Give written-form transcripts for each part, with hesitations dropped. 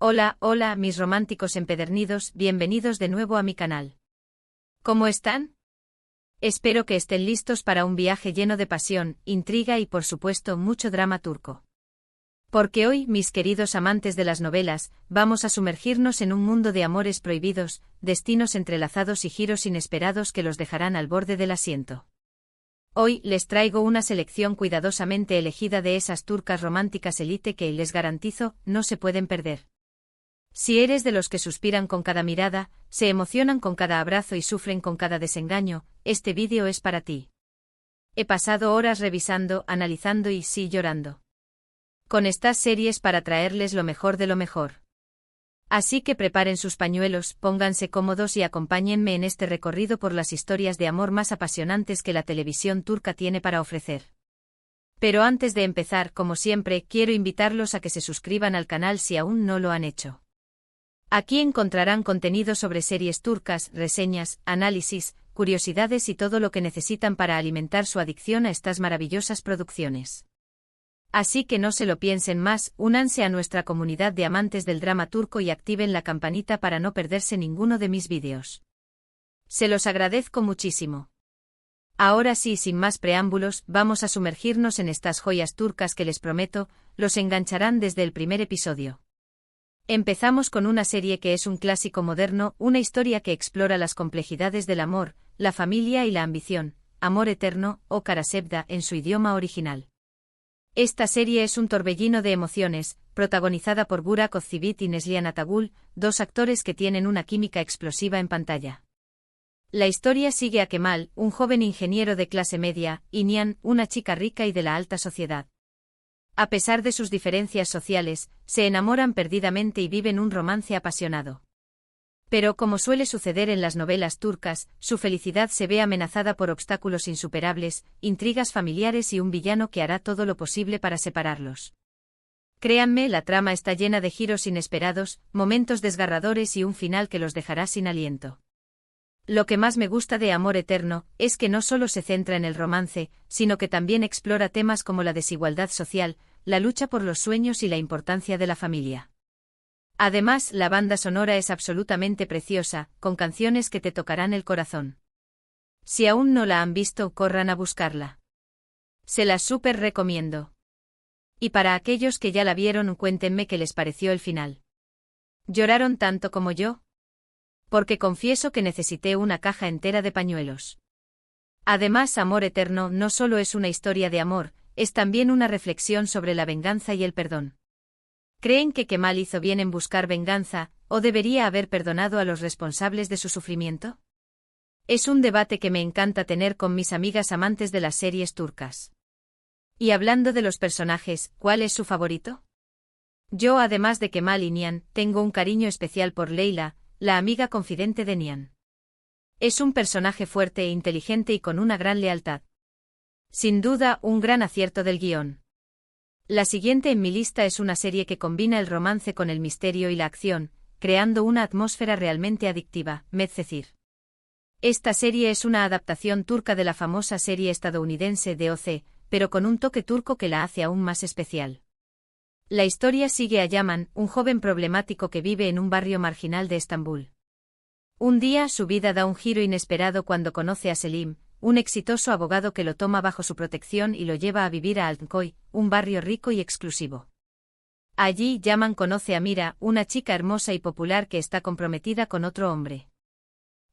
Hola, hola, mis románticos empedernidos, bienvenidos de nuevo a mi canal. ¿Cómo están? Espero que estén listos para un viaje lleno de pasión, intriga y por supuesto mucho drama turco. Porque hoy, mis queridos amantes de las novelas, vamos a sumergirnos en un mundo de amores prohibidos, destinos entrelazados y giros inesperados que los dejarán al borde del asiento. Hoy les traigo una selección cuidadosamente elegida de esas turcas románticas élite que, les garantizo, no se pueden perder. Si eres de los que suspiran con cada mirada, se emocionan con cada abrazo y sufren con cada desengaño, este vídeo es para ti. He pasado horas revisando, analizando y sí llorando con estas series para traerles lo mejor de lo mejor. Así que preparen sus pañuelos, pónganse cómodos y acompáñenme en este recorrido por las historias de amor más apasionantes que la televisión turca tiene para ofrecer. Pero antes de empezar, como siempre, quiero invitarlos a que se suscriban al canal si aún no lo han hecho. Aquí encontrarán contenido sobre series turcas, reseñas, análisis, curiosidades y todo lo que necesitan para alimentar su adicción a estas maravillosas producciones. Así que no se lo piensen más, únanse a nuestra comunidad de amantes del drama turco y activen la campanita para no perderse ninguno de mis vídeos. Se los agradezco muchísimo. Ahora sí, sin más preámbulos, vamos a sumergirnos en estas joyas turcas que les prometo, los engancharán desde el primer episodio. Empezamos con una serie que es un clásico moderno, una historia que explora las complejidades del amor, la familia y la ambición, Amor Eterno, o Karasevda en su idioma original. Esta serie es un torbellino de emociones, protagonizada por Burak Özçivit y Neslihan Atagul, dos actores que tienen una química explosiva en pantalla. La historia sigue a Kemal, un joven ingeniero de clase media, y Nihan, una chica rica y de la alta sociedad. A pesar de sus diferencias sociales, se enamoran perdidamente y viven un romance apasionado. Pero como suele suceder en las novelas turcas, su felicidad se ve amenazada por obstáculos insuperables, intrigas familiares y un villano que hará todo lo posible para separarlos. Créanme, la trama está llena de giros inesperados, momentos desgarradores y un final que los dejará sin aliento. Lo que más me gusta de Amor Eterno es que no solo se centra en el romance, sino que también explora temas como la desigualdad social, la lucha por los sueños y la importancia de la familia. Además, la banda sonora es absolutamente preciosa, con canciones que te tocarán el corazón. Si aún no la han visto, corran a buscarla. Se la súper recomiendo. Y para aquellos que ya la vieron, cuéntenme qué les pareció el final. ¿Lloraron tanto como yo? Porque confieso que necesité una caja entera de pañuelos. Además, Amor Eterno no solo es una historia de amor, es también una reflexión sobre la venganza y el perdón. ¿Creen que Kemal hizo bien en buscar venganza, o debería haber perdonado a los responsables de su sufrimiento? Es un debate que me encanta tener con mis amigas amantes de las series turcas. Y hablando de los personajes, ¿cuál es su favorito? Yo, además de Kemal y Nihan, tengo un cariño especial por Leyla, la amiga confidente de Nihan. Es un personaje fuerte e inteligente y con una gran lealtad. Sin duda, un gran acierto del guión. La siguiente en mi lista es una serie que combina el romance con el misterio y la acción, creando una atmósfera realmente adictiva, Medcezir. Esta serie es una adaptación turca de la famosa serie estadounidense de OC, pero con un toque turco que la hace aún más especial. La historia sigue a Yaman, un joven problemático que vive en un barrio marginal de Estambul. Un día su vida da un giro inesperado cuando conoce a Selim, un exitoso abogado que lo toma bajo su protección y lo lleva a vivir a Altınköy, un barrio rico y exclusivo. Allí, Yaman conoce a Mira, una chica hermosa y popular que está comprometida con otro hombre.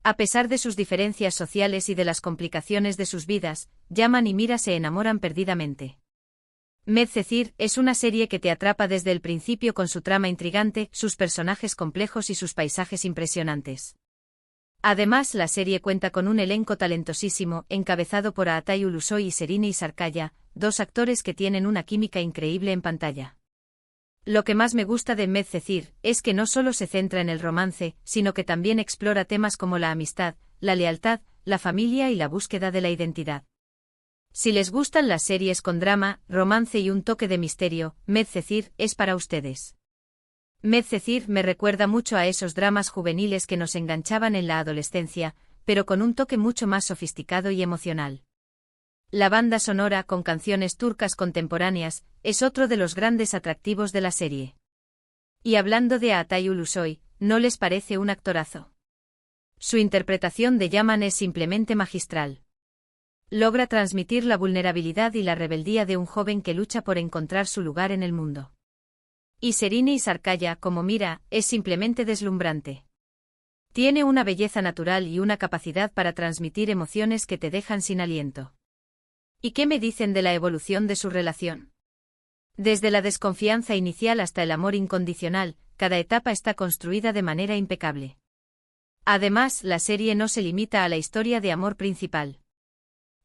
A pesar de sus diferencias sociales y de las complicaciones de sus vidas, Yaman y Mira se enamoran perdidamente. Medcezir es una serie que te atrapa desde el principio con su trama intrigante, sus personajes complejos y sus paisajes impresionantes. Además, la serie cuenta con un elenco talentosísimo, encabezado por Atay Ulusoy y Serine Sarkaya, dos actores que tienen una química increíble en pantalla. Lo que más me gusta de Medcezir es que no solo se centra en el romance, sino que también explora temas como la amistad, la lealtad, la familia y la búsqueda de la identidad. Si les gustan las series con drama, romance y un toque de misterio, Medcezir es para ustedes. Medcezir me recuerda mucho a esos dramas juveniles que nos enganchaban en la adolescencia, pero con un toque mucho más sofisticado y emocional. La banda sonora, con canciones turcas contemporáneas, es otro de los grandes atractivos de la serie. Y hablando de Altay Ulusoy, ¿no les parece un actorazo? Su interpretación de Yaman es simplemente magistral. Logra transmitir la vulnerabilidad y la rebeldía de un joven que lucha por encontrar su lugar en el mundo. Y Serine Isarkaya, como Mira, es simplemente deslumbrante. Tiene una belleza natural y una capacidad para transmitir emociones que te dejan sin aliento. ¿Y qué me dicen de la evolución de su relación? Desde la desconfianza inicial hasta el amor incondicional, cada etapa está construida de manera impecable. Además, la serie no se limita a la historia de amor principal.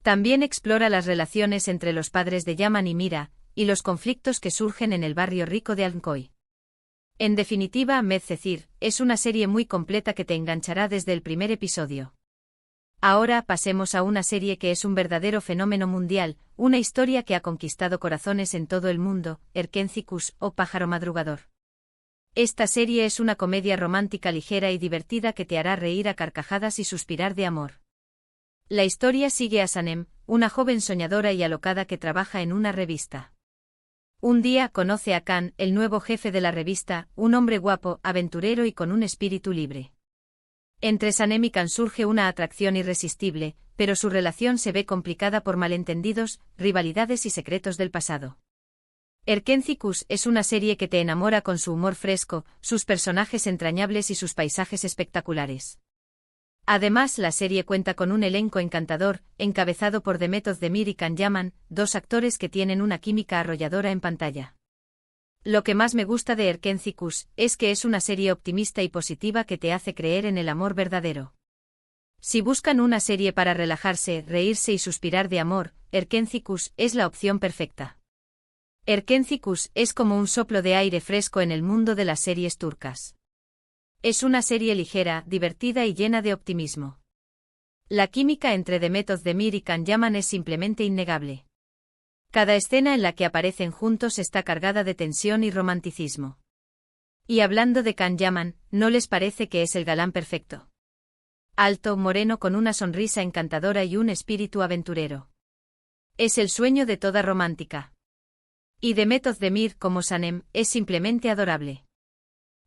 También explora las relaciones entre los padres de Yaman y Mira, y los conflictos que surgen en el barrio rico de Alcoy. En definitiva, Medcezir es una serie muy completa que te enganchará desde el primer episodio. Ahora pasemos a una serie que es un verdadero fenómeno mundial, una historia que ha conquistado corazones en todo el mundo, Erkenzikuş o Pájaro Madrugador. Esta serie es una comedia romántica ligera y divertida que te hará reír a carcajadas y suspirar de amor. La historia sigue a Sanem, una joven soñadora y alocada que trabaja en una revista. Un día conoce a Khan, el nuevo jefe de la revista, un hombre guapo, aventurero y con un espíritu libre. Entre Sanem y Khan surge una atracción irresistible, pero su relación se ve complicada por malentendidos, rivalidades y secretos del pasado. Erkenzikuş es una serie que te enamora con su humor fresco, sus personajes entrañables y sus paisajes espectaculares. Además, la serie cuenta con un elenco encantador, encabezado por Demet Özdemir y Can Yaman, dos actores que tienen una química arrolladora en pantalla. Lo que más me gusta de Erkenzikuş es que es una serie optimista y positiva que te hace creer en el amor verdadero. Si buscan una serie para relajarse, reírse y suspirar de amor, Erkenzikuş es la opción perfecta. Erkenzikuş es como un soplo de aire fresco en el mundo de las series turcas. Es una serie ligera, divertida y llena de optimismo. La química entre Demet Özdemir y Can Yaman es simplemente innegable. Cada escena en la que aparecen juntos está cargada de tensión y romanticismo. Y hablando de Can Yaman, ¿no les parece que es el galán perfecto? Alto, moreno con una sonrisa encantadora y un espíritu aventurero. Es el sueño de toda romántica. Y Demet Özdemir como Sanem es simplemente adorable.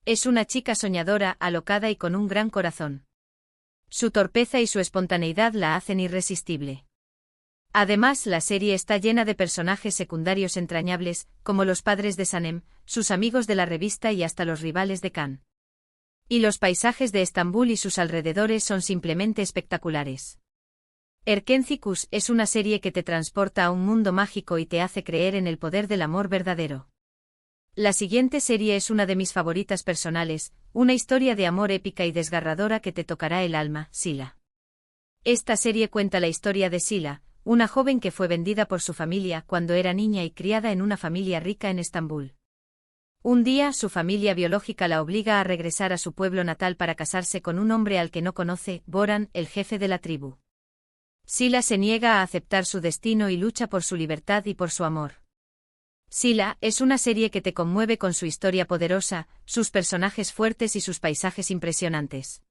Es una chica soñadora, alocada y con un gran corazón. Su torpeza y su espontaneidad la hacen irresistible. Además, la serie está llena de personajes secundarios entrañables, como los padres de Sanem, sus amigos de la revista y hasta los rivales de Can. Y los paisajes de Estambul y sus alrededores son simplemente espectaculares. Erkenzikuş es una serie que te transporta a un mundo mágico y te hace creer en el poder del amor verdadero. La siguiente serie es una de mis favoritas personales, una historia de amor épica y desgarradora que te tocará el alma, Sila. Esta serie cuenta la historia de Sila, una joven que fue vendida por su familia cuando era niña y criada en una familia rica en Estambul. Un día su familia biológica la obliga a regresar a su pueblo natal para casarse con un hombre al que no conoce, Boran, el jefe de la tribu. Sila se niega a aceptar su destino y lucha por su libertad y por su amor. Sila es una serie que te conmueve con su historia poderosa, sus personajes fuertes y sus paisajes impresionantes.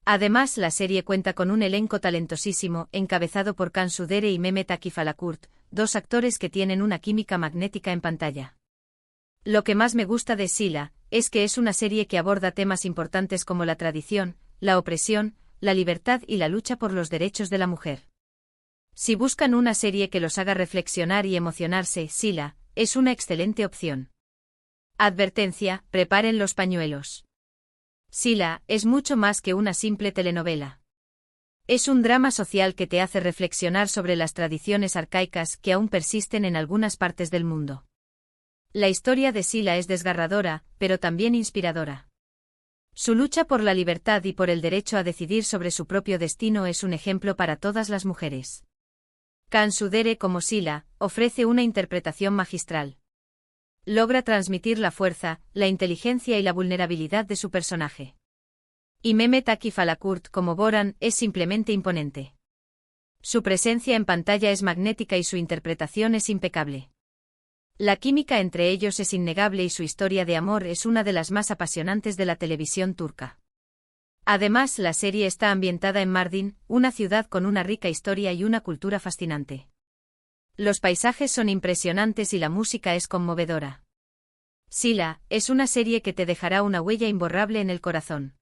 Además, la serie cuenta con un elenco talentosísimo, encabezado por Can Sudere y Mehmet Akif Alakurt, dos actores que tienen una química magnética en pantalla. Lo que más me gusta de Sila es que es una serie que aborda temas importantes como la tradición, la opresión, la libertad y la lucha por los derechos de la mujer. Si buscan una serie que los haga reflexionar y emocionarse, Sila es una excelente opción. Advertencia: preparen los pañuelos. Sila es mucho más que una simple telenovela. Es un drama social que te hace reflexionar sobre las tradiciones arcaicas que aún persisten en algunas partes del mundo. La historia de Sila es desgarradora, pero también inspiradora. Su lucha por la libertad y por el derecho a decidir sobre su propio destino es un ejemplo para todas las mujeres. Can Sudere como Sila ofrece una interpretación magistral. Logra transmitir la fuerza, la inteligencia y la vulnerabilidad de su personaje. Y Mehmet Akif Alakurt como Boran es simplemente imponente. Su presencia en pantalla es magnética y su interpretación es impecable. La química entre ellos es innegable y su historia de amor es una de las más apasionantes de la televisión turca. Además, la serie está ambientada en Mardin, una ciudad con una rica historia y una cultura fascinante. Los paisajes son impresionantes y la música es conmovedora. Sila, es una serie que te dejará una huella imborrable en el corazón.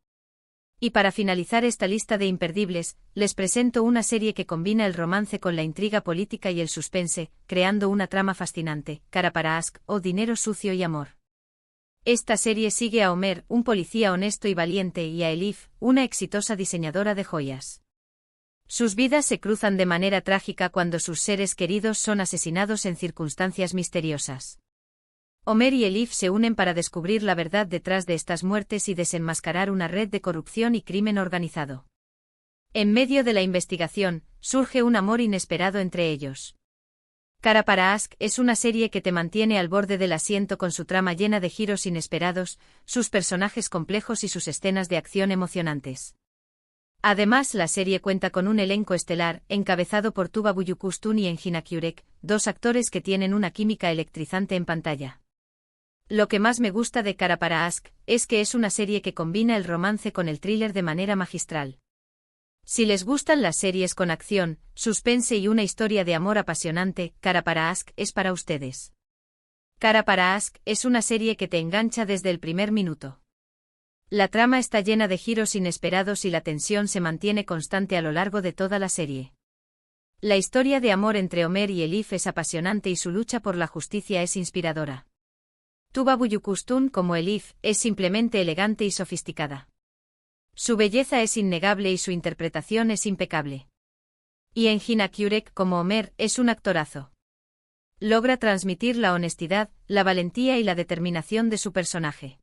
Y para finalizar esta lista de imperdibles, les presento una serie que combina el romance con la intriga política y el suspense, creando una trama fascinante, Cara para Ask, o Dinero sucio y amor. Esta serie sigue a Homer, un policía honesto y valiente, y a Elif, una exitosa diseñadora de joyas. Sus vidas se cruzan de manera trágica cuando sus seres queridos son asesinados en circunstancias misteriosas. Homer y Elif se unen para descubrir la verdad detrás de estas muertes y desenmascarar una red de corrupción y crimen organizado. En medio de la investigación, surge un amor inesperado entre ellos. Cara para Ask es una serie que te mantiene al borde del asiento con su trama llena de giros inesperados, sus personajes complejos y sus escenas de acción emocionantes. Además, la serie cuenta con un elenco estelar, encabezado por Tuba Büyüküstün y Engin Akyürek, dos actores que tienen una química electrizante en pantalla. Lo que más me gusta de Cara para Ask es que es una serie que combina el romance con el thriller de manera magistral. Si les gustan las series con acción, suspense y una historia de amor apasionante, Cara para Ask es para ustedes. Cara para Ask es una serie que te engancha desde el primer minuto. La trama está llena de giros inesperados y la tensión se mantiene constante a lo largo de toda la serie. La historia de amor entre Homer y Elif es apasionante y su lucha por la justicia es inspiradora. Tuba Büyüküstün como Elif es simplemente elegante y sofisticada. Su belleza es innegable y su interpretación es impecable. Y Engin Akyürek como Homer es un actorazo. Logra transmitir la honestidad, la valentía y la determinación de su personaje.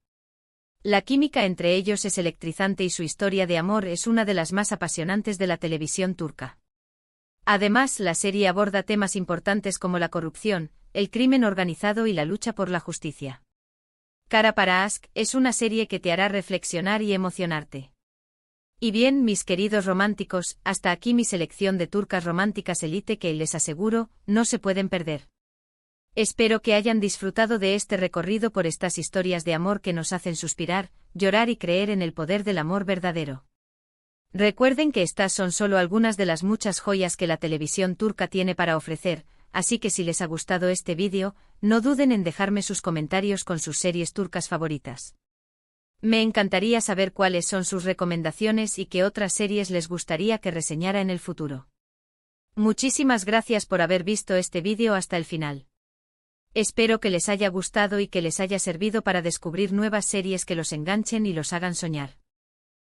La química entre ellos es electrizante y su historia de amor es una de las más apasionantes de la televisión turca. Además, la serie aborda temas importantes como la corrupción, el crimen organizado y la lucha por la justicia. Cara para Ask es una serie que te hará reflexionar y emocionarte. Y bien, mis queridos románticos, hasta aquí mi selección de turcas románticas elite que les aseguro, no se pueden perder. Espero que hayan disfrutado de este recorrido por estas historias de amor que nos hacen suspirar, llorar y creer en el poder del amor verdadero. Recuerden que estas son solo algunas de las muchas joyas que la televisión turca tiene para ofrecer, así que si les ha gustado este vídeo, no duden en dejarme sus comentarios con sus series turcas favoritas. Me encantaría saber cuáles son sus recomendaciones y qué otras series les gustaría que reseñara en el futuro. Muchísimas gracias por haber visto este vídeo hasta el final. Espero que les haya gustado y que les haya servido para descubrir nuevas series que los enganchen y los hagan soñar.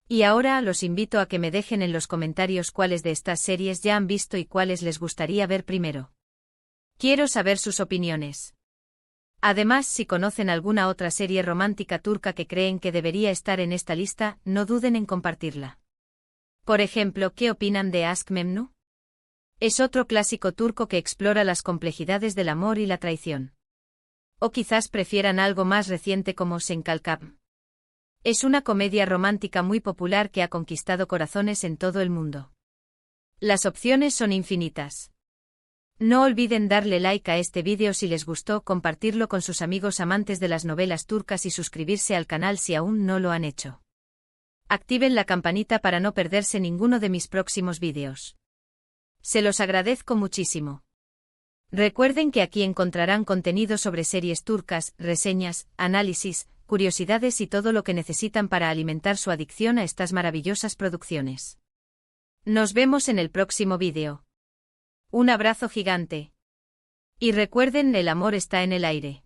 Y ahora los invito a que me dejen en los comentarios cuáles de estas series ya han visto y cuáles les gustaría ver primero. Quiero saber sus opiniones. Además, si conocen alguna otra serie romántica turca que creen que debería estar en esta lista, no duden en compartirla. Por ejemplo, ¿qué opinan de Aşk Memnu? Es otro clásico turco que explora las complejidades del amor y la traición. O quizás prefieran algo más reciente como Sen Kalkam. Es una comedia romántica muy popular que ha conquistado corazones en todo el mundo. Las opciones son infinitas. No olviden darle like a este vídeo si les gustó, compartirlo con sus amigos amantes de las novelas turcas y suscribirse al canal si aún no lo han hecho. Activen la campanita para no perderse ninguno de mis próximos vídeos. Se los agradezco muchísimo. Recuerden que aquí encontrarán contenido sobre series turcas, reseñas, análisis, curiosidades y todo lo que necesitan para alimentar su adicción a estas maravillosas producciones. Nos vemos en el próximo vídeo. Un abrazo gigante. Y recuerden, el amor está en el aire.